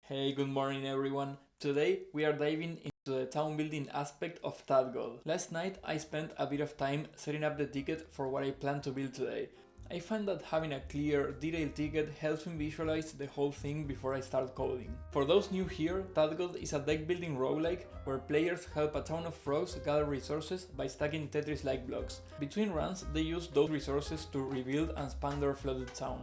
Hey, good morning everyone. Today we are diving into the town building aspect of TadGod. Last night I spent a bit of time setting up the ticket for what I plan to build today. I find that having a clear, detailed ticket helps me visualize the whole thing before I start coding. For those new here, TadGod is a deck building roguelike where players help a town of frogs gather resources by stacking Tetris-like blocks. Between runs, they use those resources to rebuild and expand their flooded town.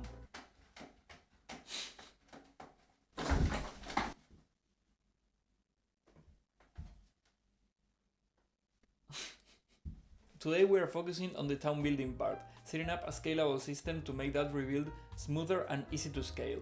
Today we are focusing on the town building part, setting up a scalable system to make that rebuild smoother and easy to scale.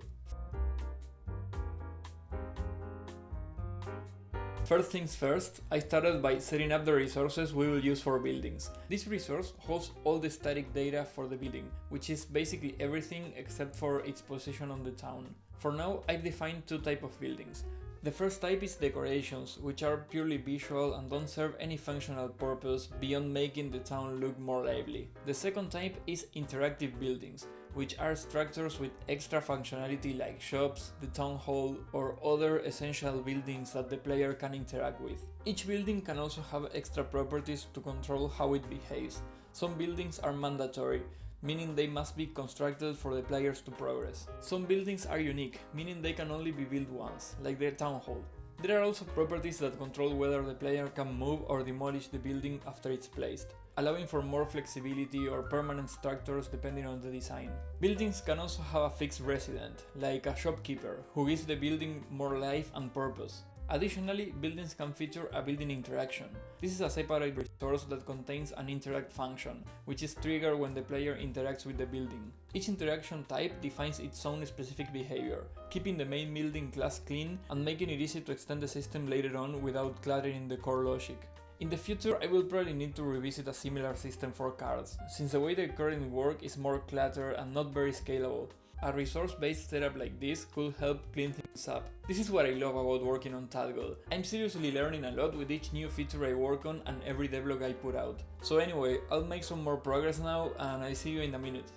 First things first, I started by setting up the resources we will use for buildings. This resource holds all the static data for the building, which is basically everything except for its position on the town. For now, I've defined two types of buildings. The first type is decorations, which are purely visual and don't serve any functional purpose beyond making the town look more lively. The second type is interactive buildings, which are structures with extra functionality like shops, the town hall, or other essential buildings that the player can interact with. Each building can also have extra properties to control how it behaves. Some buildings are mandatory, meaning they must be constructed for the players to progress. Some buildings are unique, meaning they can only be built once, like the town hall. There are also properties that control whether the player can move or demolish the building after it's placed, allowing for more flexibility or permanent structures depending on the design. Buildings can also have a fixed resident, like a shopkeeper, who gives the building more life and purpose. Additionally, buildings can feature a building interaction. This is a separate resource that contains an interact function, which is triggered when the player interacts with the building. Each interaction type defines its own specific behavior, keeping the main building class clean and making it easy to extend the system later on without cluttering the core logic. In the future, I will probably need to revisit a similar system for cards, since the way they currently work is more cluttered and not very scalable. A resource-based setup like this could help clean things up. This is what I love about working on TadGod. I'm seriously learning a lot with each new feature I work on and every devlog I put out. So anyway, I'll make some more progress now and I see you in a minute.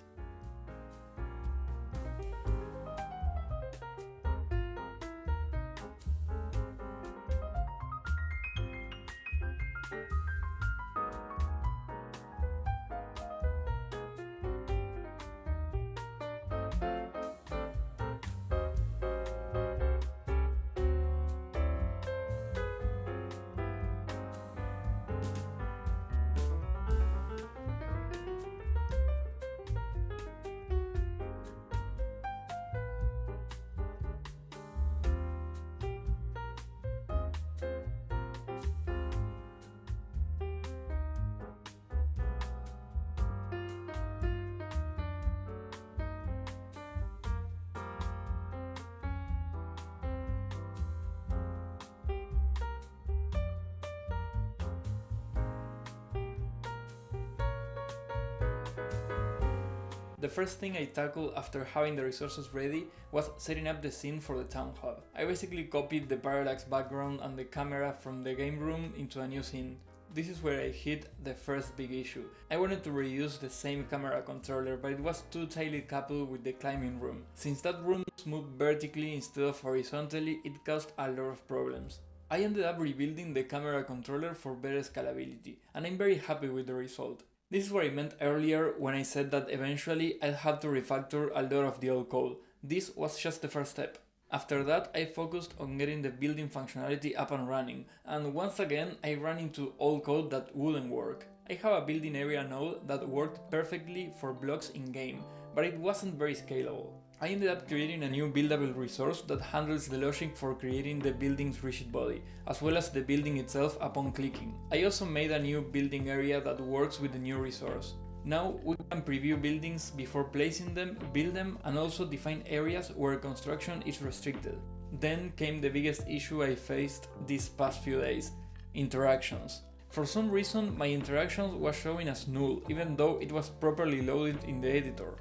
The first thing I tackled after having the resources ready was setting up the scene for the town hall. I basically copied the parallax background and the camera from the game room into a new scene. This is where I hit the first big issue. I wanted to reuse the same camera controller, but it was too tightly coupled with the climbing room. Since that room moved vertically instead of horizontally, it caused a lot of problems. I ended up rebuilding the camera controller for better scalability, and I'm very happy with the result. This is what I meant earlier when I said that eventually I'd have to refactor a lot of the old code. This was just the first step. After that, I focused on getting the building functionality up and running, and once again I ran into old code that wouldn't work. I have a building area node that worked perfectly for blocks in-game, but it wasn't very scalable. I ended up creating a new buildable resource that handles the logic for creating the building's rigid body, as well as the building itself upon clicking. I also made a new building area that works with the new resource. Now we can preview buildings before placing them, build them, and also define areas where construction is restricted. Then came the biggest issue I faced these past few days: interactions. For some reason my interactions was showing as null, even though it was properly loaded in the editor.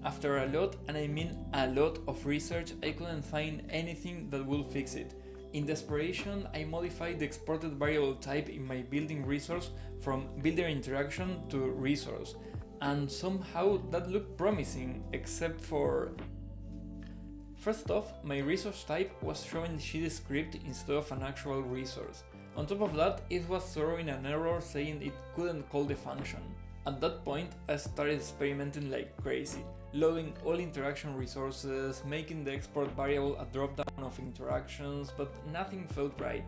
After a lot, and I mean a lot of research, I couldn't find anything that would fix it. In desperation, I modified the exported variable type in my building resource from builder interaction to resource, and somehow that looked promising, except for... First off, my resource type was showing shitty script instead of an actual resource. On top of that, it was throwing an error saying it couldn't call the function. At that point, I started experimenting like crazy, loading all interaction resources, making the export variable a dropdown of interactions, but nothing felt right.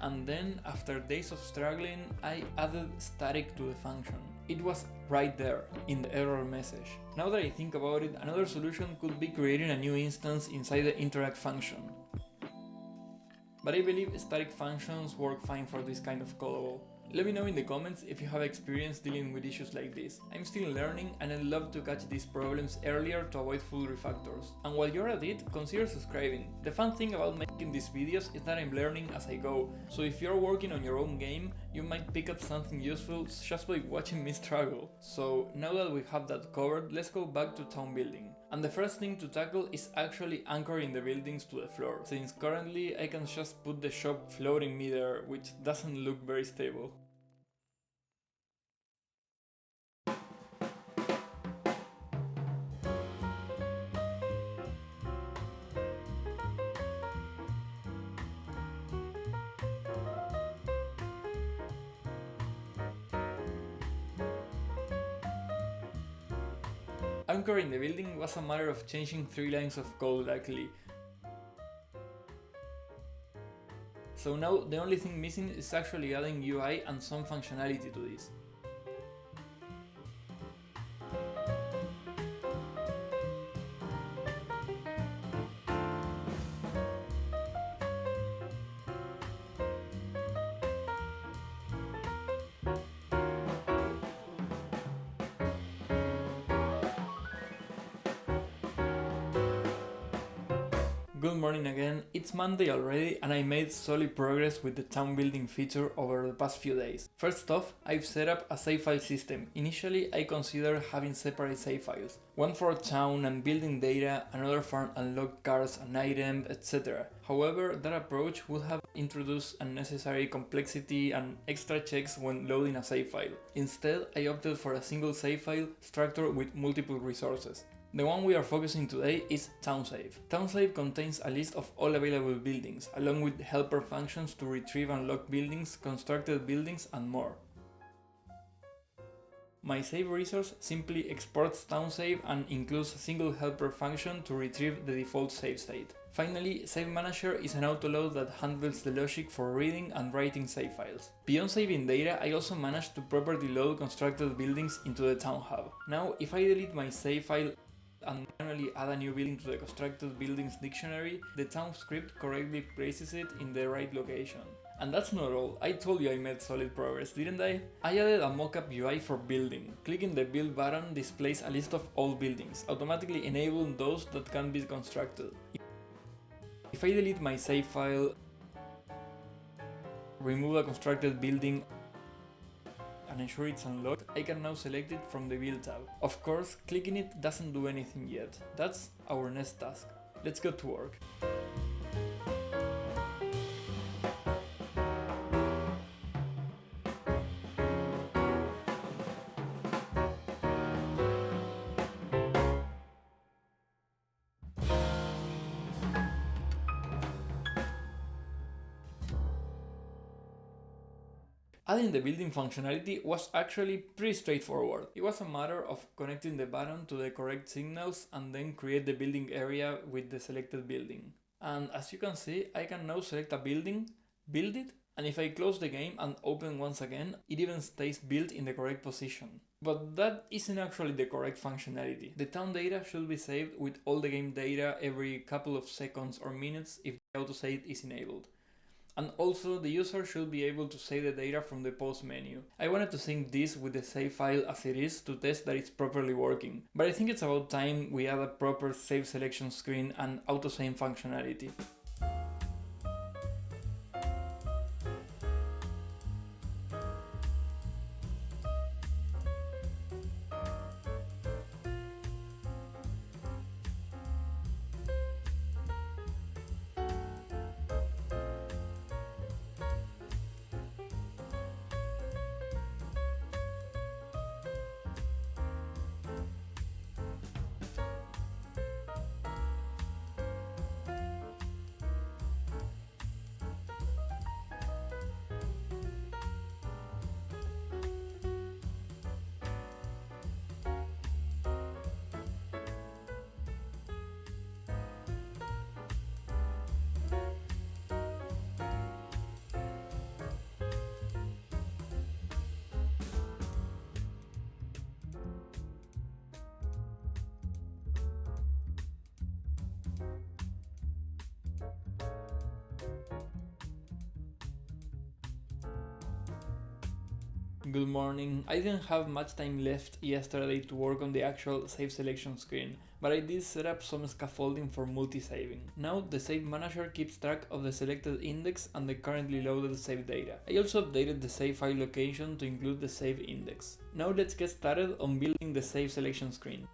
And then, after days of struggling, I added static to the function. It was right there, in the error message. Now that I think about it, another solution could be creating a new instance inside the interact function. But I believe static functions work fine for this kind of callable. Let me know in the comments if you have experience dealing with issues like this. I'm still learning and I'd love to catch these problems earlier to avoid full refactors. And while you're at it, consider subscribing. The fun thing about making these videos is that I'm learning as I go, so if you're working on your own game, you might pick up something useful just by watching me struggle. So now that we have that covered, let's go back to town building. And the first thing to tackle is actually anchoring the buildings to the floor, since currently I can just put the shop floating midair, which doesn't look very stable. Anchoring the building was a matter of changing 3 lines of code luckily. So now the only thing missing is actually adding UI and some functionality to this. Good morning again, it's Monday already and I made solid progress with the town building feature over the past few days. First off, I've set up a save file system. Initially I considered having separate save files. One for town and building data, another for unlocked cars and items, etc. However, that approach would have introduced unnecessary complexity and extra checks when loading a save file. Instead, I opted for a single save file structured with multiple resources. The one we are focusing today is TownSave. TownSave contains a list of all available buildings, along with helper functions to retrieve unlocked buildings, constructed buildings, and more. My save resource simply exports TownSave and includes a single helper function to retrieve the default save state. Finally, Save Manager is an autoload that handles the logic for reading and writing save files. Beyond saving data, I also managed to properly load constructed buildings into the Town Hub. Now, if I delete my save file and manually add a new building to the constructed buildings dictionary, the town script correctly places it in the right location. And that's not all, I told you I made solid progress, didn't I? I added a mockup UI for building. Clicking the build button displays a list of all buildings, automatically enabling those that can be constructed. If I delete my save file, remove a constructed building, and ensure it's unlocked, I can now select it from the build tab. Of course, clicking it doesn't do anything yet. That's our next task. Let's get to work. Adding the building functionality was actually pretty straightforward. It was a matter of connecting the button to the correct signals and then create the building area with the selected building. And as you can see, I can now select a building, build it, and if I close the game and open once again, it even stays built in the correct position. But that isn't actually the correct functionality. The town data should be saved with all the game data every couple of seconds or minutes if the autosave is enabled. And also, the user should be able to save the data from the pause menu. I wanted to sync this with the save file as it is to test that it's properly working, but I think it's about time we add a proper save selection screen and autosave functionality. Good morning. I didn't have much time left yesterday to work on the actual save selection screen, but I did set up some scaffolding for multi-saving. Now the save manager keeps track of the selected index and the currently loaded save data. I also updated the save file location to include the save index. Now let's get started on building the save selection screen.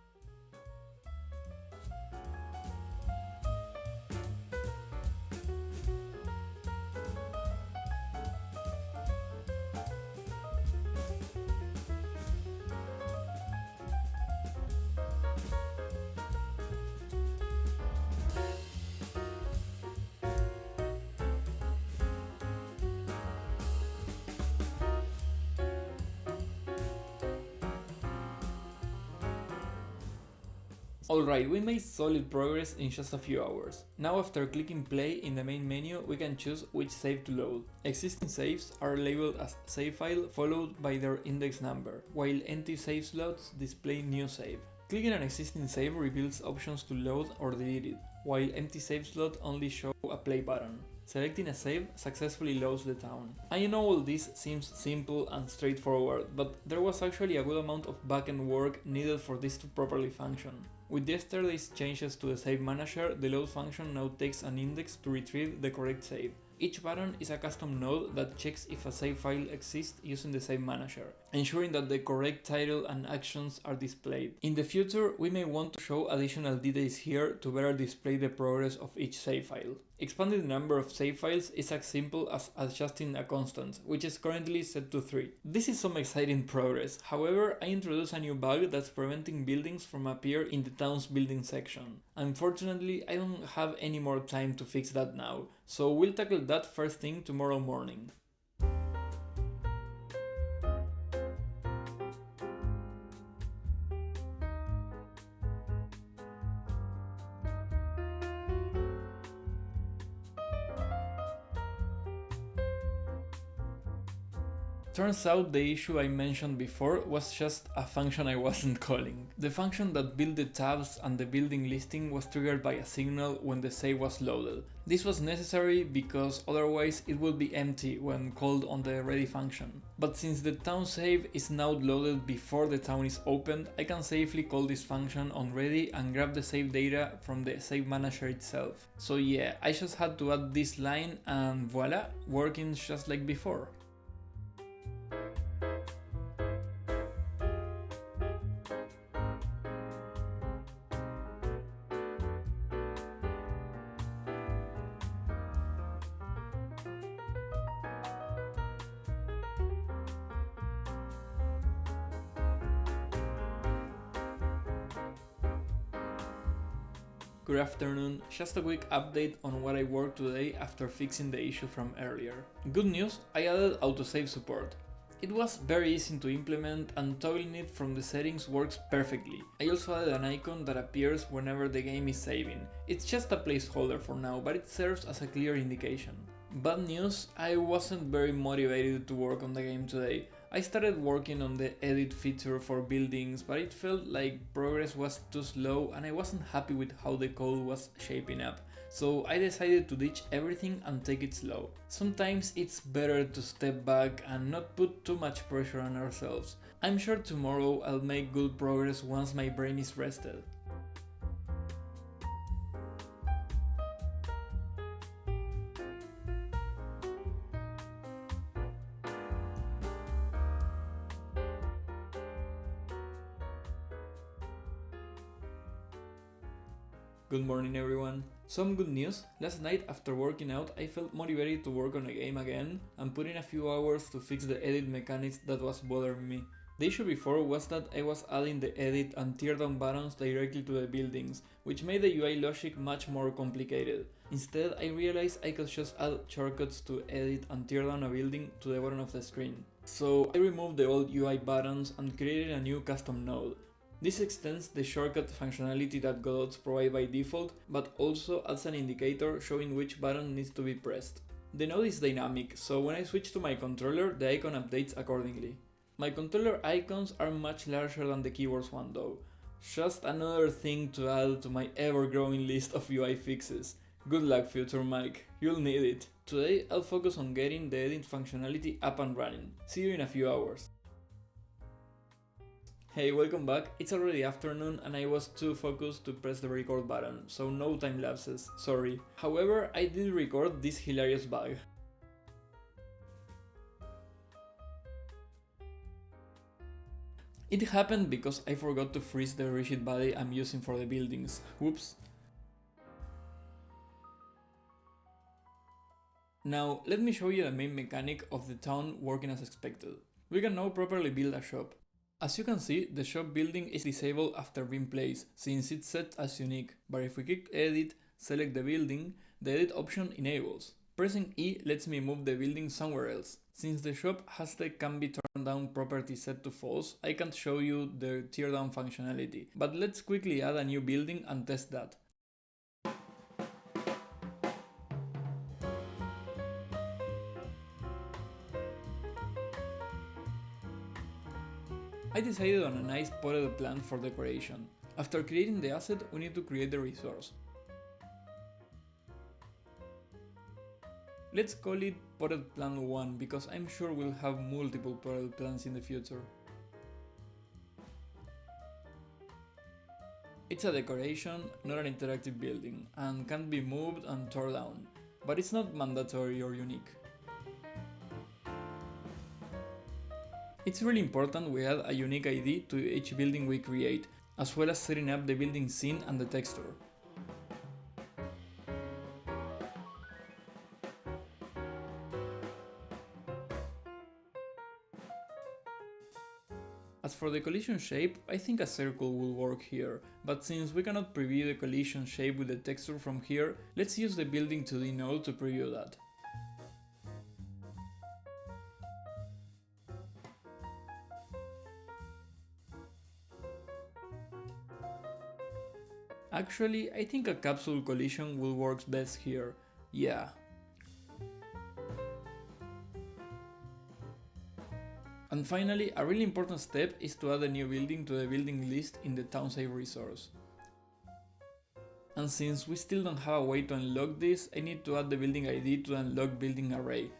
Alright, we made solid progress in just a few hours. Now after clicking play in the main menu, we can choose which save to load. Existing saves are labeled as save file followed by their index number, while empty save slots display new save. Clicking an existing save reveals options to load or delete it, while empty save slot only show a play button. Selecting a save successfully loads the town. I know all this seems simple and straightforward, but there was actually a good amount of backend work needed for this to properly function. With yesterday's changes to the save manager, the load function now takes an index to retrieve the correct save. Each button is a custom node that checks if a save file exists using the save manager, ensuring that the correct title and actions are displayed. In the future, we may want to show additional details here to better display the progress of each save file. Expanding the number of save files is as simple as adjusting a constant, which is currently set to 3. This is some exciting progress. However, I introduced a new bug that's preventing buildings from appear in the town's building section. Unfortunately, I don't have any more time to fix that now, so we'll tackle that first thing tomorrow morning. Turns out the issue I mentioned before was just a function I wasn't calling. The function that built the tabs and the building listing was triggered by a signal when the save was loaded. This was necessary because otherwise it would be empty when called on the ready function. But since the town save is now loaded before the town is opened, I can safely call this function on ready and grab the save data from the save manager itself. So yeah, I just had to add this line and voila, working just like before. Good afternoon, just a quick update on what I worked today after fixing the issue from earlier. Good news, I added autosave support. It was very easy to implement and toggling it from the settings works perfectly. I also added an icon that appears whenever the game is saving. It's just a placeholder for now, but it serves as a clear indication. Bad news, I wasn't very motivated to work on the game today. I started working on the edit feature for buildings, but it felt like progress was too slow and I wasn't happy with how the code was shaping up. So I decided to ditch everything and take it slow. Sometimes it's better to step back and not put too much pressure on ourselves. I'm sure tomorrow I'll make good progress once my brain is rested. Good morning everyone. Some good news, last night after working out I felt motivated to work on a game again and put in a few hours to fix the edit mechanics that was bothering me. The issue before was that I was adding the edit and teardown buttons directly to the buildings, which made the UI logic much more complicated. Instead, I realized I could just add shortcuts to edit and tear down a building to the bottom of the screen. So I removed the old UI buttons and created a new custom node. This extends the shortcut functionality that Godots provide by default, but also adds an indicator showing which button needs to be pressed. The node is dynamic, so when I switch to my controller, the icon updates accordingly. My controller icons are much larger than the keyboard's one though. Just another thing to add to my ever-growing list of UI fixes. Good luck, future Mike, you'll need it. Today I'll focus on getting the edit functionality up and running. See you in a few hours. Hey, welcome back. It's already afternoon and I was too focused to press the record button, so no time lapses, sorry. However, I did record this hilarious bug. It happened because I forgot to freeze the rigid body I'm using for the buildings. Whoops. Now, let me show you the main mechanic of the town working as expected. We can now properly build a shop. As you can see, the shop building is disabled after being placed, since it's set as unique, but if we click edit, select the building, the edit option enables. Pressing E lets me move the building somewhere else. Since the shop has the can be torn down property set to false, I can't show you the tear down functionality, but let's quickly add a new building and test that. I decided on a nice potted plant for decoration. After creating the asset, we need to create the resource. Let's call it potted plant 1 because I'm sure we'll have multiple potted plants in the future. It's a decoration, not an interactive building, and can't be moved and torn down, but it's not mandatory or unique. It's really important we add a unique ID to each building we create, as well as setting up the building scene and the texture. As for the collision shape, I think a circle will work here, but since we cannot preview the collision shape with the texture from here, let's use the building 2D node to preview that. Actually, I think a capsule collision will work best here. Yeah. And finally, a really important step is to add a new building to the building list in the town save resource. And since we still don't have a way to unlock this, I need to add the building ID to the unlock building array.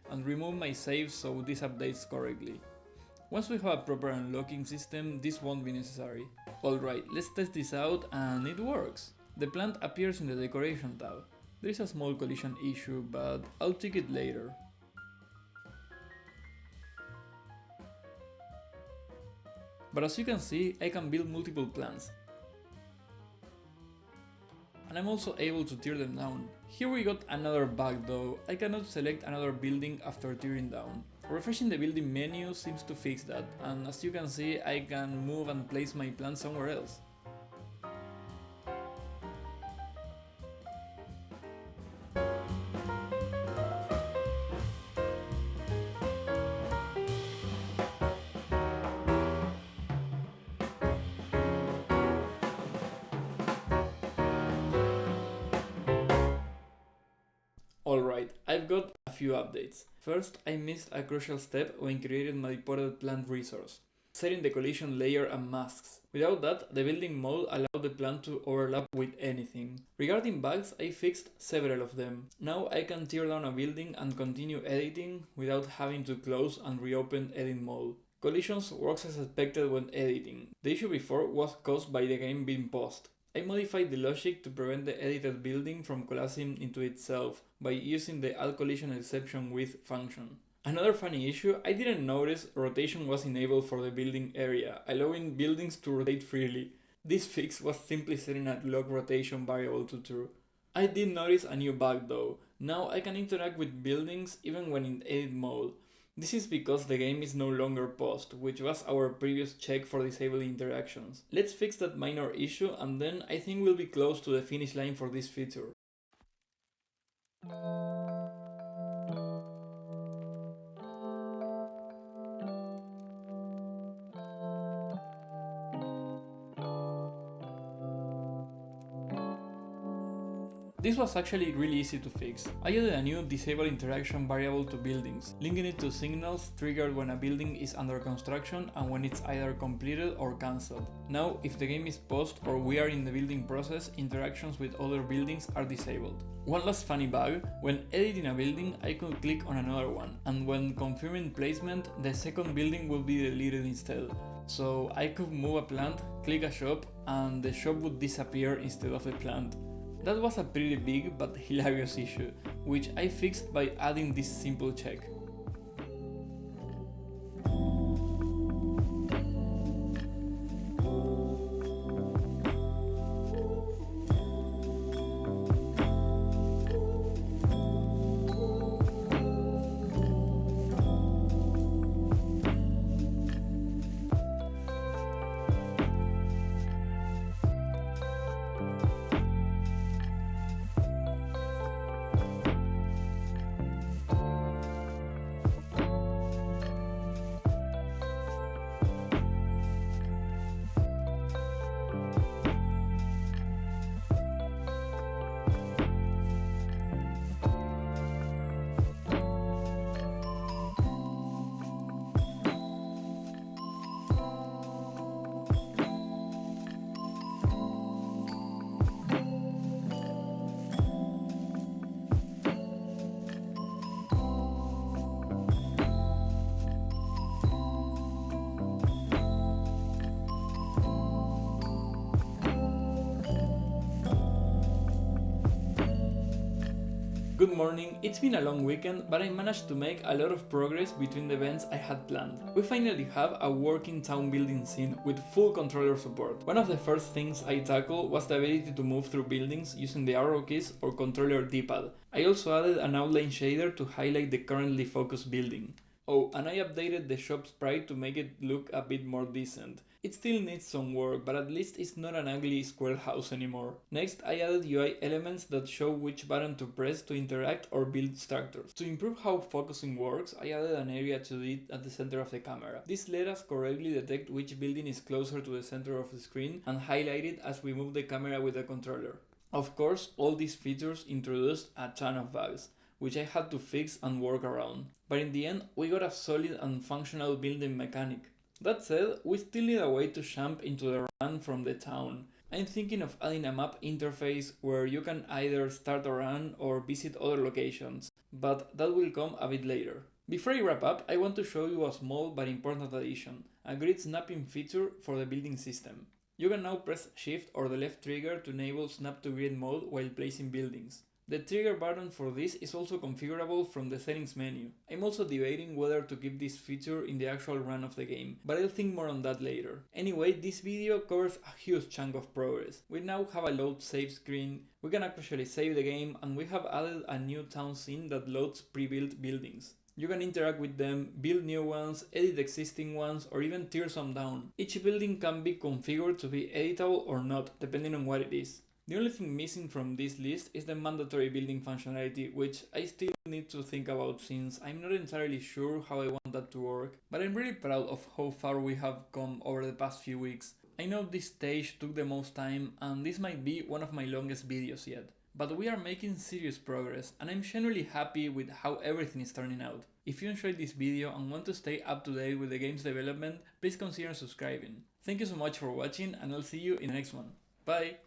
And remove my save so this updates correctly. Once we have a proper unlocking system, this won't be necessary. Alright, let's test this out and it works! The plant appears in the decoration tab. There is a small collision issue, but I'll check it later. But as you can see, I can build multiple plants. And I'm also able to tear them down. Here we got another bug though, I cannot select another building after tearing down. Refreshing the building menu seems to fix that, and as you can see, I can move and place my plant somewhere else. Alright, I've got a few updates. First, I missed a crucial step when creating my potted plant resource, setting the collision layer and masks. Without that, the building mode allowed the plant to overlap with anything. Regarding bugs, I fixed several of them. Now I can tear down a building and continue editing without having to close and reopen edit mode. Collisions works as expected when editing. The issue before was caused by the game being paused. I modified the logic to prevent the edited building from collapsing into itself by using the add collision exception with function. Another funny issue, I didn't notice rotation was enabled for the building area, allowing buildings to rotate freely. This fix was simply setting a log rotation variable to true. I did notice a new bug though. Now I can interact with buildings even when in edit mode. This is because the game is no longer paused, which was our previous check for disabling interactions. Let's fix that minor issue and then I think we'll be close to the finish line for this feature. This was actually really easy to fix. I added a new disable interaction variable to buildings, linking it to signals triggered when a building is under construction and when it's either completed or cancelled. Now, if the game is paused or we are in the building process, interactions with other buildings are disabled. One last funny bug: when editing a building, I could click on another one, and when confirming placement, the second building will be deleted instead. So I could move a plant, click a shop, and the shop would disappear instead of the plant. That was a pretty big but hilarious issue, which I fixed by adding this simple check. Good morning, it's been a long weekend, but I managed to make a lot of progress between the events I had planned. We finally have a working town building scene with full controller support. One of the first things I tackled was the ability to move through buildings using the arrow keys or controller D-pad. I also added an outline shader to highlight the currently focused building. Oh, and I updated the shop sprite to make it look a bit more decent. It still needs some work, but at least it's not an ugly square house anymore. Next, I added UI elements that show which button to press to interact or build structures. To improve how focusing works, I added an area to it at the center of the camera. This let us correctly detect which building is closer to the center of the screen and highlight it as we move the camera with the controller. Of course, all these features introduced a ton of bugs, which I had to fix and work around. But in the end, we got a solid and functional building mechanic. That said, we still need a way to jump into the run from the town. I'm thinking of adding a map interface where you can either start a run or visit other locations, but that will come a bit later. Before I wrap up, I want to show you a small but important addition, a grid snapping feature for the building system. You can now press Shift or the left trigger to enable snap to grid mode while placing buildings. The trigger button for this is also configurable from the settings menu. I'm also debating whether to keep this feature in the actual run of the game, but I'll think more on that later. Anyway, this video covers a huge chunk of progress. We now have a load save screen, we can actually save the game, and we have added a new town scene that loads pre-built buildings. You can interact with them, build new ones, edit existing ones, or even tear some down. Each building can be configured to be editable or not, depending on what it is. The only thing missing from this list is the mandatory building functionality, which I still need to think about since I'm not entirely sure how I want that to work, but I'm really proud of how far we have come over the past few weeks. I know this stage took the most time and this might be one of my longest videos yet, but we are making serious progress and I'm genuinely happy with how everything is turning out. If you enjoyed this video and want to stay up to date with the game's development, please consider subscribing. Thank you so much for watching and I'll see you in the next one. Bye!